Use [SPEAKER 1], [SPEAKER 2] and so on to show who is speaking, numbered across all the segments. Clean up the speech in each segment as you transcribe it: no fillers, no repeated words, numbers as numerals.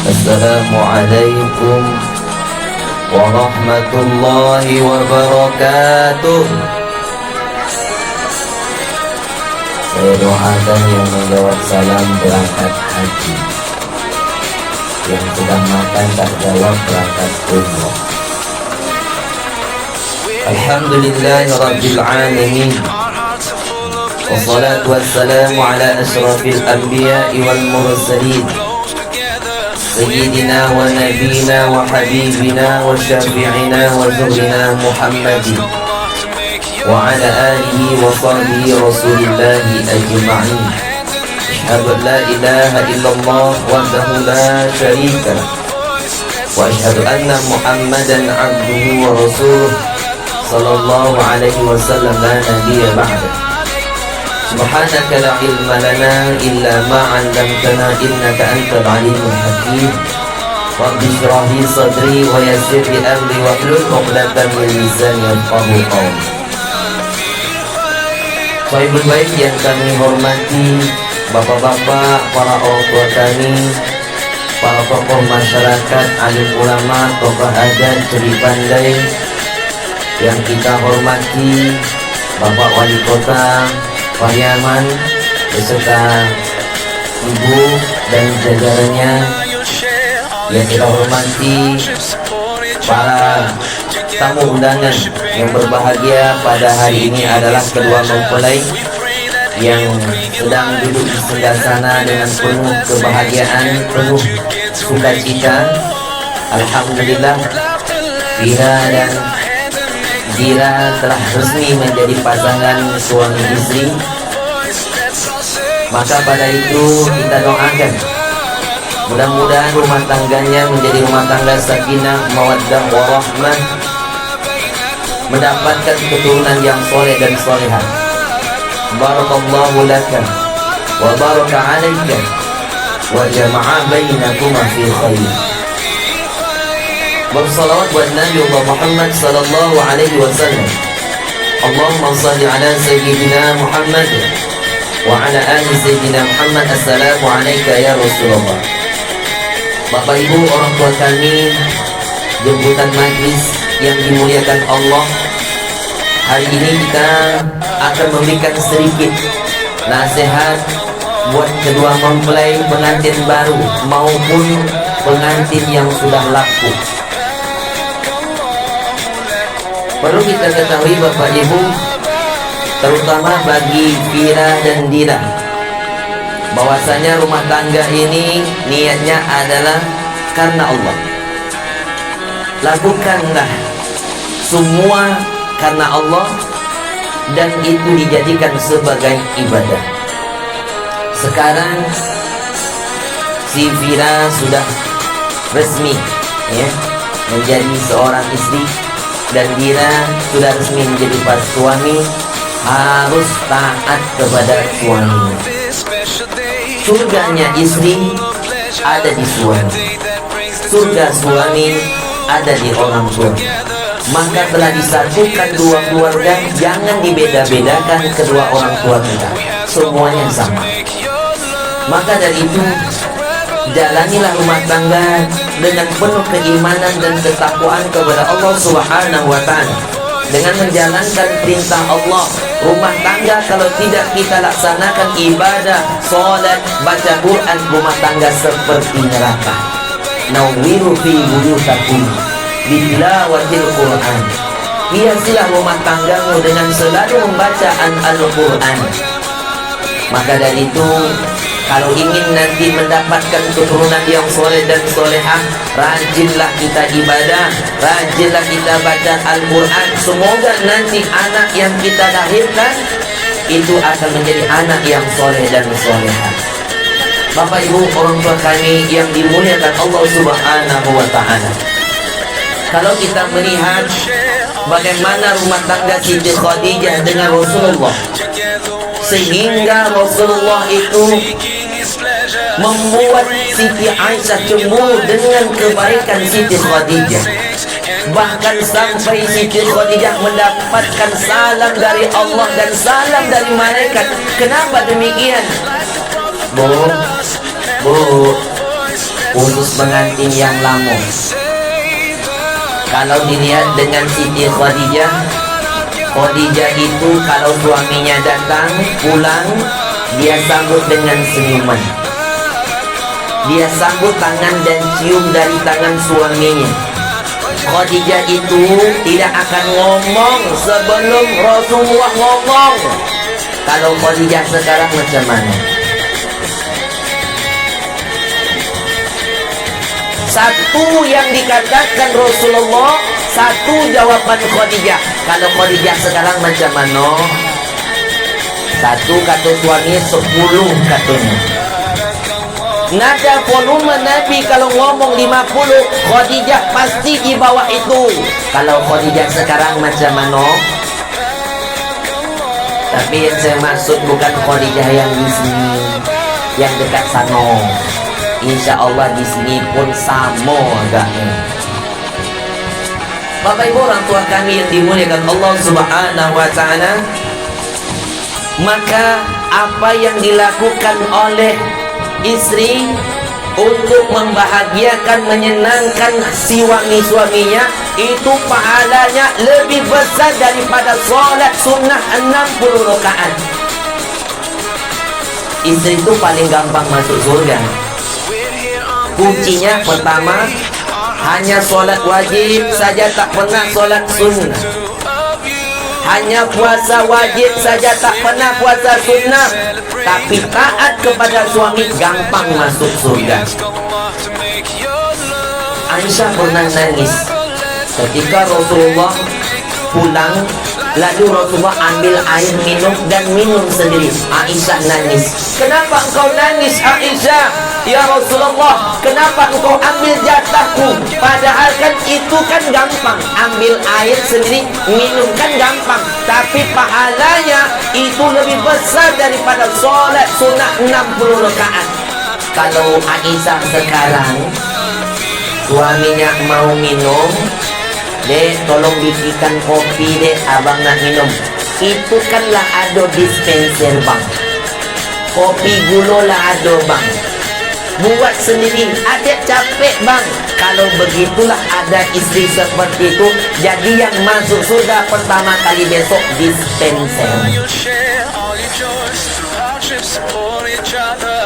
[SPEAKER 1] Assalamualaikum warahmatullahi wabarakatuh. Saya doakan yang menjawab salam berangkat haji, yang sedang makan tak jawab berangkat umroh. Alhamdulillahirabbil alamin. Wassalatu wassalamu ala asyrafil anbiya'i wal mursalin, Sayyidina wa nabina wa habibina wa syafi'ina wa zuhrina Muhammadin wa ala alihi wa sahbihi rasulillahi ajma'in. Asyhadu an la ilaha illallah wahdahu la syarika lah, wa asyhadu anna Muhammadan abduhu wa rasuluh sallallahu alaihi wasallam la nabiyya ba'da. Subhanaka la ilma lana illa ma 'allamtana innaka antal alimul hakim. Rabbi shrah li sadri wa yassir li amri wahlul 'uqdatam min lisani yafqahu qawli. Sahibul baik yang kami hormati, bapak-bapak, para orang tua kami, para tokoh masyarakat, alim ulama, tokoh adat, ceri pandai yang kita hormati, Bapak Wali Kota Pariaman beserta ibu dan jajarannya yang kita hormati, para tamu undangan yang berbahagia pada hari ini adalah kedua mempelai yang sedang duduk di sebelah sana dengan penuh kebahagiaan, penuh sukacita. Alhamdulillah, Vira dan Dira telah resmi menjadi pasangan suami istri. Maka pada itu kita doakan, mudah-mudahan rumah tangganya menjadi rumah tangga sakinah, mawaddah, warahmah, mendapatkan keturunan yang soleh dan solehah. Barakallahu laka wa baraka alaika wa jama'a bainakuma fi khair. Bersalawat buat Nabi Allah Muhammad sallallahu alaihi wasallam. Allahumma salli ala sayyidina Muhammad wa ala ali sayyidina Muhammad. Assalamu alayka ya Rasulullah. Bapak Ibu, orang tua kami, jemputan majlis yang dimuliakan Allah, hari ini kita akan memberikan sedikit nasihat buat kedua mempelai pengantin baru maupun pengantin yang sudah laku. Perlu kita ketahui Bapak Ibu, terutama bagi Vira dan Dira, bahwasanya rumah tangga ini niatnya adalah karena Allah. Lakukanlah semua karena Allah dan itu dijadikan sebagai ibadah. Sekarang si Vira sudah resmi ya menjadi seorang istri, dan Dira sudah resmi menjadi suami, harus taat kepada suaminya. Surganya istri ada di suami, surga suami ada di orang tua. Maka telah disatukan dua keluarga, jangan dibeda-bedakan kedua orang tua kita, semuanya sama. Maka dari itu, jalanilah rumah tangga dengan penuh keimanan dan ketakwaan kepada Allah Subhanahu wa ta'ala, dengan menjalankan perintah Allah. Rumah tangga kalau tidak kita laksanakan ibadah, salat, baca Quran, rumah tangga seperti neraka. Nawwiru fi buyutakum bilawatil Quran. Hiasilah rumah tanggamu dengan selalu membacaan Al-Quran. Maka dari itu, kalau ingin nanti mendapatkan keturunan yang soleh dan solehah, rajinlah kita ibadah, rajinlah kita baca Al-Quran. Semoga nanti anak yang kita lahirkan itu akan menjadi anak yang soleh dan solehah. Bapak Ibu, orang tua kami yang dimuliakan Allah Subhanahu wa ta'ala, kalau kita melihat bagaimana rumah tangga Siti Khadijah dengan Rasulullah, sehingga Rasulullah itu membuat Siti Aisyah cemburu dengan kebaikan Siti Khadijah. Bahkan sampai Siti Khadijah mendapatkan salam dari Allah dan salam dari malaikat. Kenapa demikian? Bu, khusus pengantin yang lama. Kalau dilihat dengan Siti Khadijah, Khadijah itu kalau suaminya datang pulang, dia sambut dengan senyuman. Dia sambut tangan dan cium dari tangan suaminya. Khadijah itu tidak akan ngomong sebelum Rasulullah ngomong. Kalau Khadijah sekarang macam mana? Satu yang dikatakan Rasulullah, satu jawaban Khadijah. Kalau Khadijah sekarang macam mana? Satu kata suami, 10 katanya. Nada volume Nabi kalau ngomong 50, Khadijah pasti di bawah itu. Kalau Khadijah sekarang macam mana? Tapi yang saya maksud bukan Khadijah yang di sini, yang dekat sana. Insya Allah di sini pun sama agaknya. Bapak Ibu orang tua kami yang dimuliakan Allah Subhanahu wa Ta'ala, maka apa yang dilakukan oleh istri untuk membahagiakan, menyenangkan si suaminya, itu pahalanya lebih besar daripada solat sunnah 60 rakaat. Istri itu paling gampang masuk surga. Kuncinya pertama, hanya solat wajib saja, tak pernah solat sunnah. Hanya puasa wajib saja, tak pernah puasa sunnah. Tapi taat kepada suami, gampang masuk surga. Aisyah pernah nangis ketika Rasulullah pulang, lalu Rasulullah ambil air minum dan minum sendiri. Aisyah nangis. Kenapa engkau nangis, Aisyah? Ya Rasulullah, kenapa engkau ambil jatahku? Padahal kan itu kan gampang, ambil air sendiri, minum kan gampang. Tapi pahalanya itu lebih besar daripada solat sunnah 60 rakaat. Kalau Aisyah sekarang suaminya mau minum, dek tolong bikinkan kopi dek, abang nak minum. Itu kan lah ada dispenser bang, kopi gula lah ada bang, buat sendiri, ada capek bang. Kalau begitulah ada istri seperti itu, jadi yang masuk surga pertama kali besok dispenser.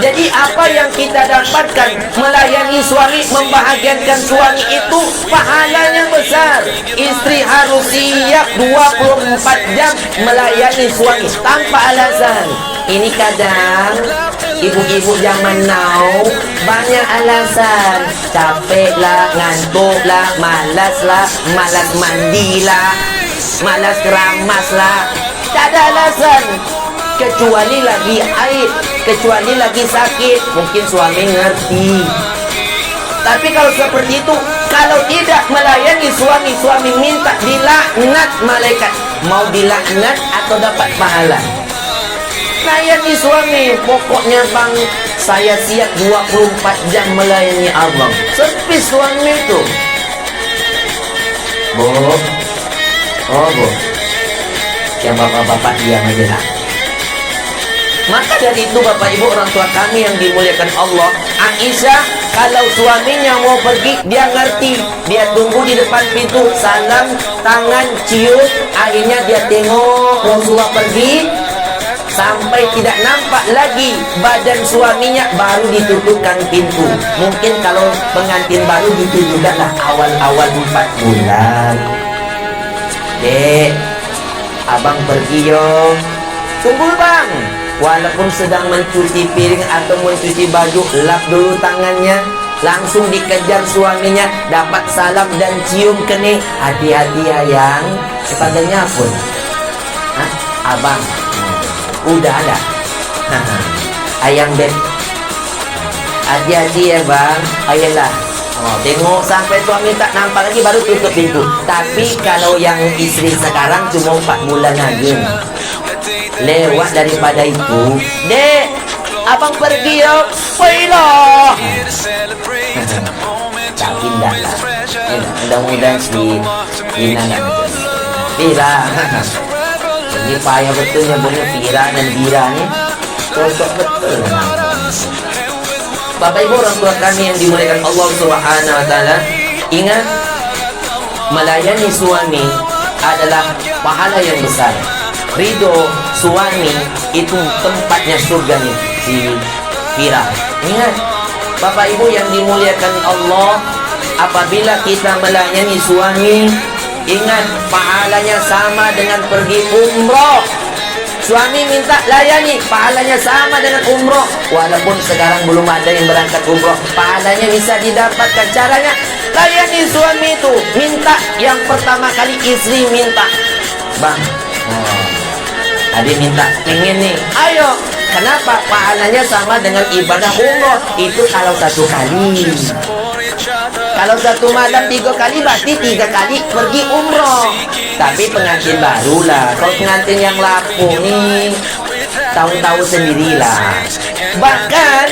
[SPEAKER 1] Jadi apa yang kita dapatkan melayani suami, membahagiakan suami itu pahalanya besar. Istri harus siap 24 jam melayani suami tanpa alasan. Ini kadang ibu-ibu zaman now banyak alasan. Capek lah, ngantuk lah, malas lah, malas mandi lah, malas keramas lah. Tak ada alasan. Kecuali lagi haid, kecuali lagi sakit, mungkin suami ngerti. Tapi kalau seperti itu, kalau tidak melayani suami, suami minta dilaknat malaikat. Mau dilaknat atau dapat pahala? Layani suami, pokoknya bang, saya siap 24 jam melayani abang. Servis suami itu. Bu, oh bu, yang bapak-bapak diam aja lah. Maka dari itu Bapak Ibu orang tua kami yang dimuliakan Allah, Aisyah kalau suaminya mau pergi, dia ngerti, dia tunggu di depan pintu, salam, tangan, cium. Akhirnya dia tengok Rasulullah pergi, sampai tidak nampak lagi badan suaminya, baru ditutupkan pintu. Mungkin kalau pengantin baru gitu juga lah, awal-awal 4 bulan. Dek, abang pergi yo. Tunggu bang. Walaupun sedang mencuci piring atau mencuci baju, lap dulu tangannya. Langsung dikejar suaminya, dapat salam dan cium kening. Hati-hati ayang. Kepadanya pun, abang, udah ada. Ayang beb, hati-hati ya bang. Ayolah. Tengok sampai suami tak nampak lagi, baru tutup pintu. Tapi kalau yang istri sekarang cuma 4 bulan lagi, lewat daripada itu, dek, abang pergi yo. Wailah. Tak pindah lah. Mudah-mudahan si Ina nak Fira. Ini payah betulnya punya Fira dan Bira ni. Cocok betul lah. Bapak Ibu orang tua kami yang dimuliakan Allah Subhanahu wa taala, ingat melayani suami adalah pahala yang besar. Ridho suami itu tempatnya surganya si Fira. Ingat Bapak Ibu yang dimuliakan Allah, apabila kita melayani suami, ingat pahalanya sama dengan pergi umroh. Suami minta layani, pahalanya sama dengan umroh. Walaupun sekarang belum ada yang berangkat umroh, pahalanya bisa didapatkan. Caranya layani suami itu. Minta yang pertama kali istri minta, bang, adik minta pengen nih, ayo. Kenapa? Pahalanya sama dengan ibadah umroh. Itu kalau satu kali. Kalau satu malam 3 kali, berarti 3 kali pergi umroh. Tapi pengantin barulah. Kalau pengantin yang lapu nih, tahu-tahu sendirilah. Bahkan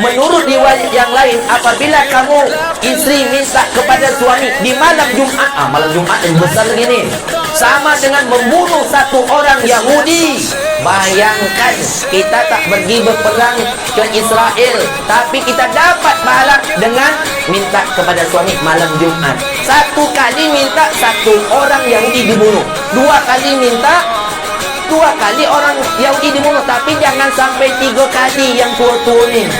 [SPEAKER 1] menurut riwayat yang lain, apabila kamu istri minta kepada suami di malam Jumat, malam Jumat yang besar lagi nih, sama dengan membunuh satu orang Yahudi. Bayangkan kita tak pergi berperang ke Israel, tapi kita dapat pahala dengan minta kepada suami malam Jumat. 1 kali minta 1 orang Yahudi dibunuh, 2 kali minta 2 kali orang Yahudi dibunuh. Tapi jangan sampai 3 kali yang tua-tua ini.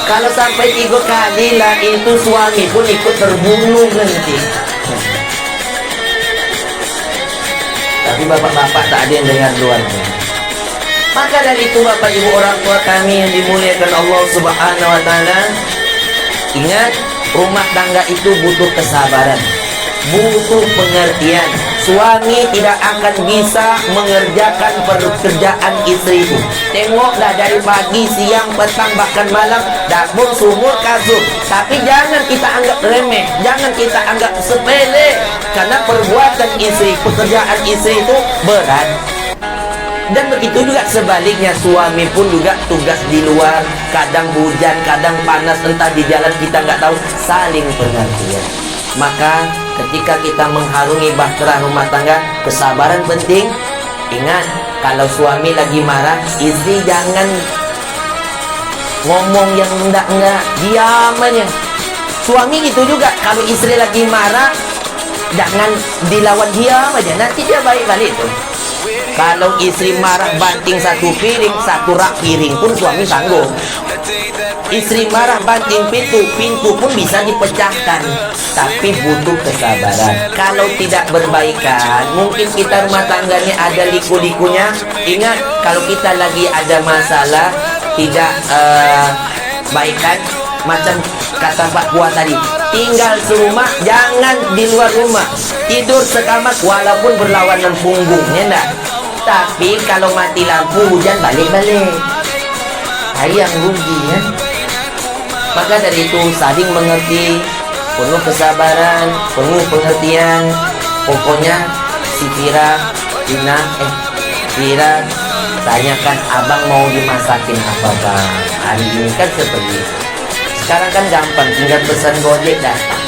[SPEAKER 1] Kalau sampai 3 kali lah, itu suami pun ikut terbunuh nanti. Tapi bapak-bapak tak ada yang dengar keluarga. Maka dari itu Bapak Ibu orang tua kami yang dimuliakan Allah Subhanahu wa taala, ingat rumah tangga itu butuh kesabaran, butuh pengertian. Suami tidak akan bisa mengerjakan pekerjaan istri itu. Tengoklah dari pagi, siang, petang, bahkan malam, dapur, sumur, kasur. Tapi jangan kita anggap remeh, jangan kita anggap sepele, karena perbuatan istri, pekerjaan istri itu berat. Dan begitu juga sebaliknya, suami pun juga tugas di luar, kadang hujan, kadang panas, entah di jalan kita nggak tahu, saling pengertian. Maka ketika kita mengharungi bahtera rumah tangga, kesabaran penting. Ingat, kalau suami lagi marah, istri jangan ngomong yang enggak, diam aja. Suami gitu juga, kalau istri lagi marah, jangan dilawan, diam aja, nanti dia baik balik tuh. Kalau istri marah banting 1 piring, 1 rak piring pun suami sanggup. Istri marah banting pintu pun bisa dipecahkan. Tapi butuh kesabaran. Kalau tidak berbaikan, mungkin kita rumah tangganya ada liku-likunya. Ingat, kalau kita lagi ada masalah, tidak baikan, macam kata Pak Kuat tadi, tinggal serumah, jangan di luar rumah. Tidur sekamar walaupun berlawanan punggungnya enggak. Tapi kalau mati lampu, hujan balik-balik, yang rugi ya. Maka dari itu saling mengerti, penuh kesabaran, penuh pengertian. Pokoknya si Fira tanyakan, abang mau dimasakin apa bang? Hari ini kan seperti itu. Sekarang kan gampang, tinggal pesan Gojek datang.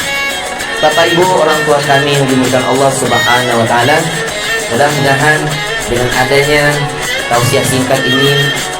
[SPEAKER 1] Bapak Ibu orang tua kami yang dimuliakan Allah Subhanahu wa taala, mudah-mudahan dengan adanya tausiah singkat ini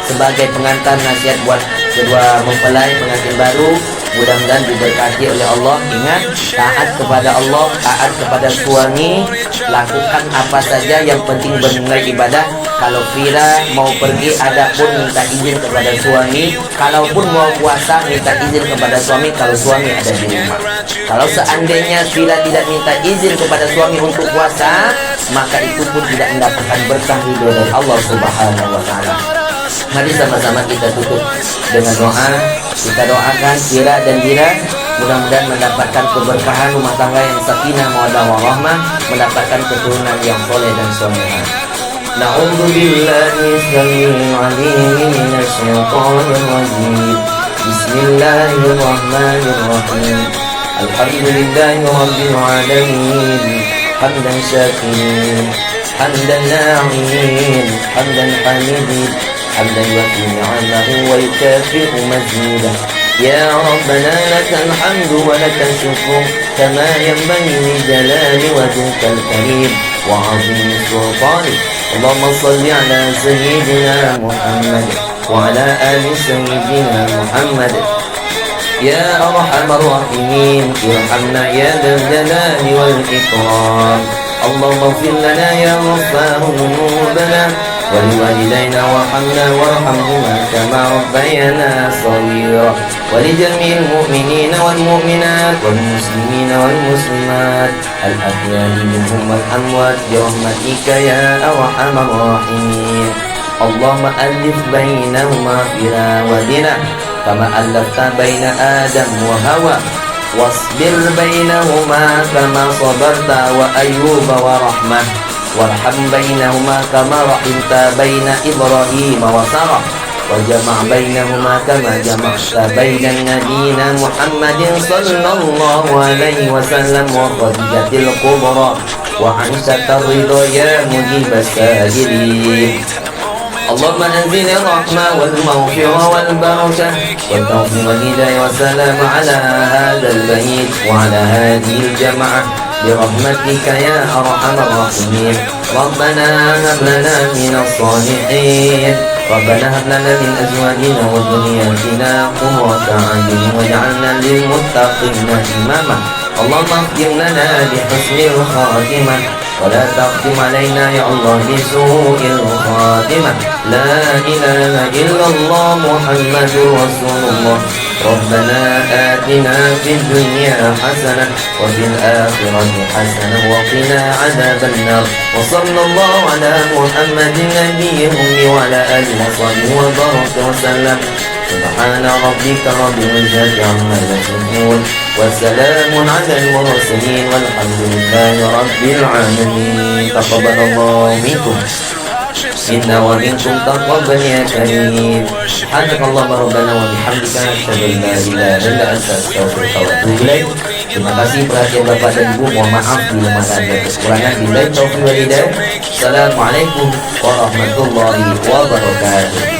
[SPEAKER 1] sebagai pengantar nasihat buat kedua mempelai pengantin baru, mudah-mudahan diberkati oleh Allah. Ingat, taat kepada Allah, taat kepada suami, lakukan apa saja yang penting bernilai ibadah. Kalau Fira mau pergi, ada pun minta izin kepada suami. Kalaupun mau puasa, minta izin kepada suami kalau suami ada di rumah. Kalau seandainya Fira tidak minta izin kepada suami untuk puasa, maka itu pun tidak mendapatkan berkah ridho dari Allah Subhanahu wa taala. Mari sama-sama kita tutup dengan doa. Kita doakan Fira dan Dira mudah-mudahan mendapatkan keberkahan rumah tangga yang sakinah, mawaddah warahmah, mendapatkan keturunan yang soleh dan solehah. Na'udzu billahi samil 'alim minasy syaithanir rajim. Bismillahirrahmanirrahim. Alhamdulillahi rabbil alamin. Hamdan syakirin, hamdan na'imin, hamdan hamidin, hamdan yuwaffi ni'amahu wa yukafi'u mazidah. Ya Rabbana lakal hamdu wa lakal syukru kama yanbaghi li jalali wajhikal karim wa 'azimi sultanik. Allahumma salli ala sayyidina Muhammad wa ala ali sayyidina Muhammad يا أرحم الراحمين ارحمنا يا ذا الجلال والإكرام. اللهم اغفر لنا يا غفار ذنوبنا ولوالدينا وارحمنا وارحمهما كما ربيانا صغيرا، ولجميع المؤمنين والمؤمنات والمسلمين والمسلمات الأحياء منهم والأموات برحمتك يا أرحم الراحمين. اللهم ألف بينهما في ودنا كما ألفت بين آدم وهوى، واصبر بينهما كما صبرت وأيوب ورحمة، وارحم بينهما كما رحمت بين إبراهيم وسارة، وجمع بينهما كما جمعت بين نبينا محمد صلى الله عليه وسلم وخديجة الكبرى وعائشة الرضا يا مجيب السائلين. اللهم أنزل الرحمة والمغفرة والبركة والتوفيق والهداية والسلام على هذا البيت وعلى هذه الجماعة برحمتك يا أرحم الراحمين. ربنا هب لنا من الصالحين، ربنا هب لنا من أزواجنا وذرياتنا قرة أعين واجعلنا للمتقين إماما. اللهم اختم لنا بحسن الخاتمة ولا تختم علينا يا الله بسوء الخاتمة. لا إله إلا الله محمد رسول الله. ربنا آتنا في الدنيا حسنة وفي الآخرة حسنة وقنا عذاب النار. وصلى الله على محمد النبي الأمي وعلى آله وصحبه وبارك وسلم. سبحان ربك رب العزة عما يصفون وسلام على المرسلين والحمد لله رب العالمين. تقبل الله منكم إنا ومنكم تقبل يا كريم. سبحانك اللهم ربنا وبحمدك أشهد أن لا إله إلا أنت أستغفرك وأتوب إليك. Terima kasih perhatian Bapak dan Ibu. Mohon maaf bila mana ada kekurangan. Billahi taufiq wal hidayah. Assalamualaikum warahmatullahi wabarakatuh.